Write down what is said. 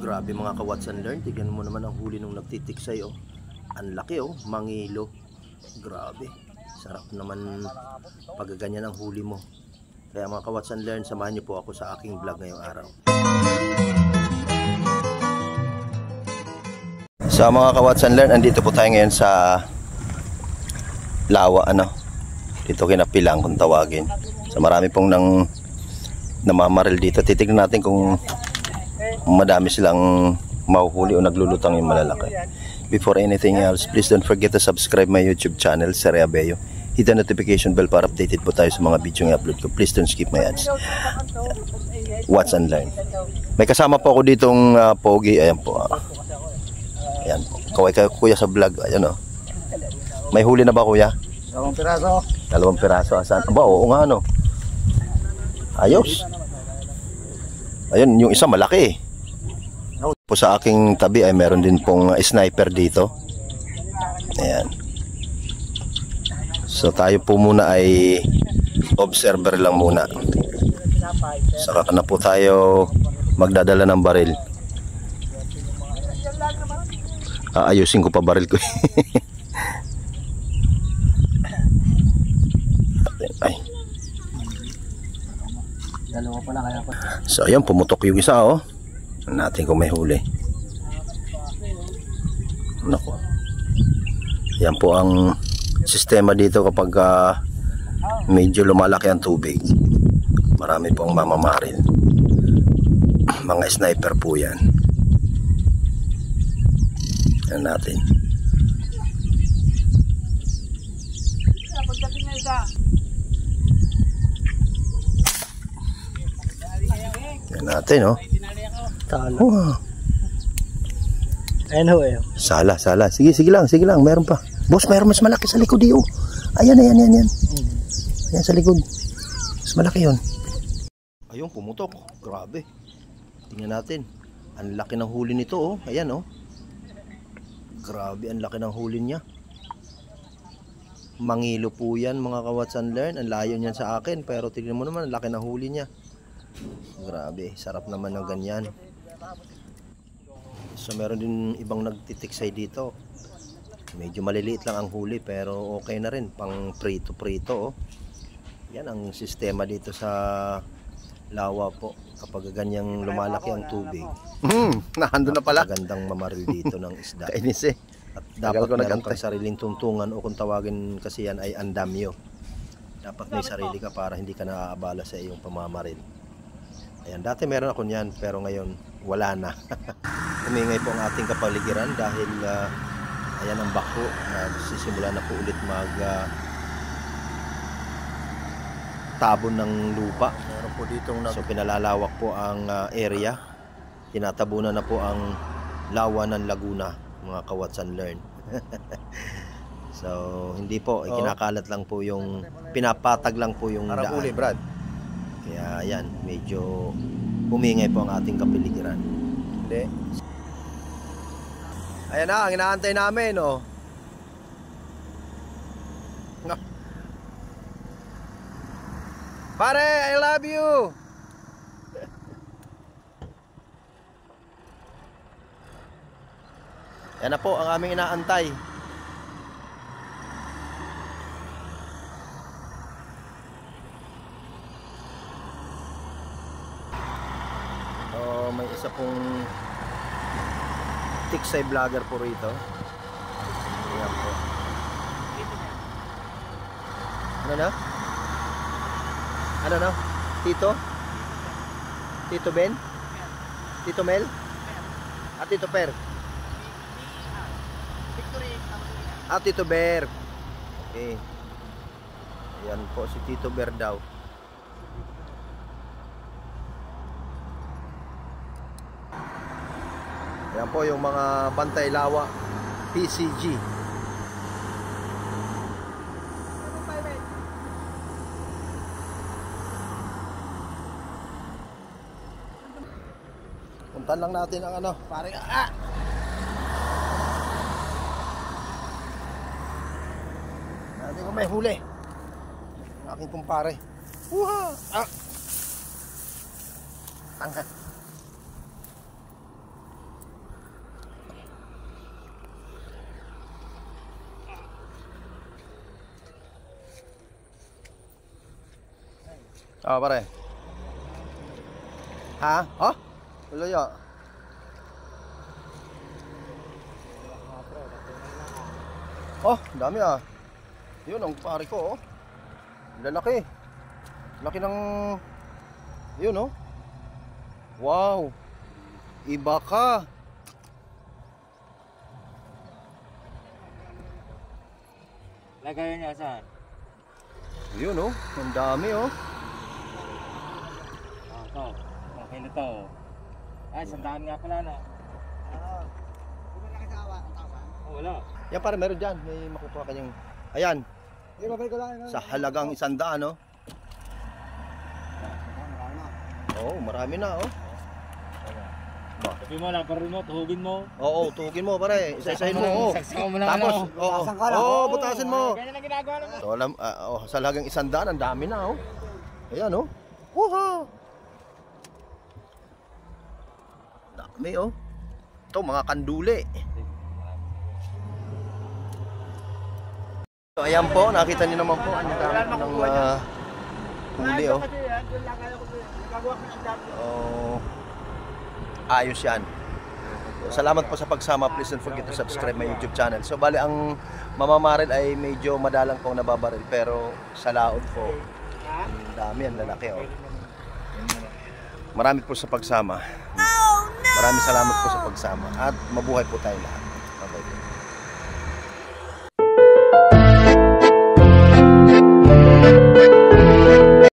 Grabe mga ka-watch and learn. Tignan mo naman ang huli nung nagtitiksay oh. Ang laki oh, mangilo. Grabe. Sarap naman pag ganyan ang huli mo. Kaya mga ka-watch and learn, samahan niyo po ako sa aking vlog ngayong araw. Sa mga ka-watch and learn, andito po tayo ngayon sa Lawa dito kinapilang kung tawagin. So marami pong namamaril dito. Titignan natin kung madami silang mahuhuli o naglulutang yung malalaki. Before anything else, please don't forget to subscribe my YouTube channel, Sir Abello. Hit the notification bell para updated po tayo sa mga video yung upload ko. Please don't skip my ads. Watch and learn. May kasama po ako ditong pogi. Ayan po. Ayan po. Kaway kayo kuya sa vlog. Ayan o. May huli na ba kuya? 2 piraso. 2 piraso. Asan? Aba, oo nga Ayos. Ayun, yung isa malaki. Po sa aking tabi ay meron din pong sniper dito. Ayan. So tayo po muna ay observer lang muna. Saka na po tayo magdadala ng baril. Ayusin ko pa baril ko. Ay. So ayan, pumutok yung isa oh. Natin kung may huli. Nako. Yan po ang sistema dito kapag medyo lumalaki ang tubig. Marami pong mamamaril. Mga sniper po yan. Yan natin. Yan natin oh. Wow. Ayan ho eh. Sala. Sige lang. Meron pa. Boss, meron mas malaki sa likod iyo. Ayan. Ayan sa likod. Mas malaki yun. Ayun, pumutok. Grabe. Tingnan natin. Ang laki ng huli nito oh. Ayan oh. Grabe, ang laki ng huli niya. Mangilo po yan mga ka-watch and learn. Ang layo niyan sa akin. Pero tingnan mo naman, ang laki ng huli niya. Grabe, sarap naman ng ganyan. So meron din ibang nagtitiksay dito. Medyo maliliit lang ang huli pero okay na rin pang prito oh. Yan ang sistema dito sa Lawa po. Kapag ganyang lumalaki ang tubig. Nahando na pala. Magandang mamaril dito ng isda. Kainis eh. At dapat meron kang sariling tuntungan o kung tawagin kasi yan ay andamyo. Dapat may sarili ka para hindi ka naaabala sa iyong pamamaril. Ayan, dati meron ako niyan pero ngayon wala na. Umingay po ang ating kapaligiran dahil ayan ang bako. Nagsisimula na po ulit tabon ng lupa. Meron po ditong so pinalalawak po ang area. Tinatabunan na po ang lawa ng Laguna, mga ka-watch and learn. So hindi po, kinakalat lang po yung pinapatag lang po yung daan. Uli, Brad. Kaya yan, medyo umingay po ang ating kapaligiran. Hindi. Ayan na, ang inaantay namin oh. Pare, I love you. Yan na po ang aming inaantay. May isa pong tiksay vlogger po rito. Ayan po. Ano na? Tito? Tito Ben? Tito Mel? At Tito Per? At Tito Ber. Okay. Ayan po si Tito Ber daw. Ayan po yung mga Bantay Lawa PCG. Puntan lang natin ang pare. Natin kung may huli. Ang aking kumpare. Tangka. Ah, pare. Ha? Oh? Laya. Oh, dami ah. Yun ang pare ko oh. Lalaki. Laki ng yun oh. Wow. Iba ka. Lagayan niya saan? Yun oh. Ang dami oh. Ito. Okay na to. Ay, sandaan nga pala na. Wala na kasawa. Wala. Yan pare, meron dyan. May makukuha kanyang. Ayan. Babay ko lang. Sa halagang 100 no. Oo, marami na oh. Sabi mo lang, parang mo, tuhugin mo. Oo, tugin mo pare. Isa-isahin mo oh. Saksakan mo lang. Tapos, oo. Oo, butasin mo. Ganyan ang ginagawa mo. So, sa halagang 100, ang dami na oh. Ayan oh. Wow. Dami oh. Ito mga kanduli. So, ayan po, nakita niyo naman po ang dami ng huli oh. Oh. Ayos yan. So, salamat po sa pagsama. Please don't forget to subscribe my YouTube channel. So bali ang mamamaril ay medyo madalang pong nababaril pero sa laot po ang dami, ang lalaki oh. Marami po sa pagsama. Maraming salamat po sa pagsama at mabuhay po tayo lahat.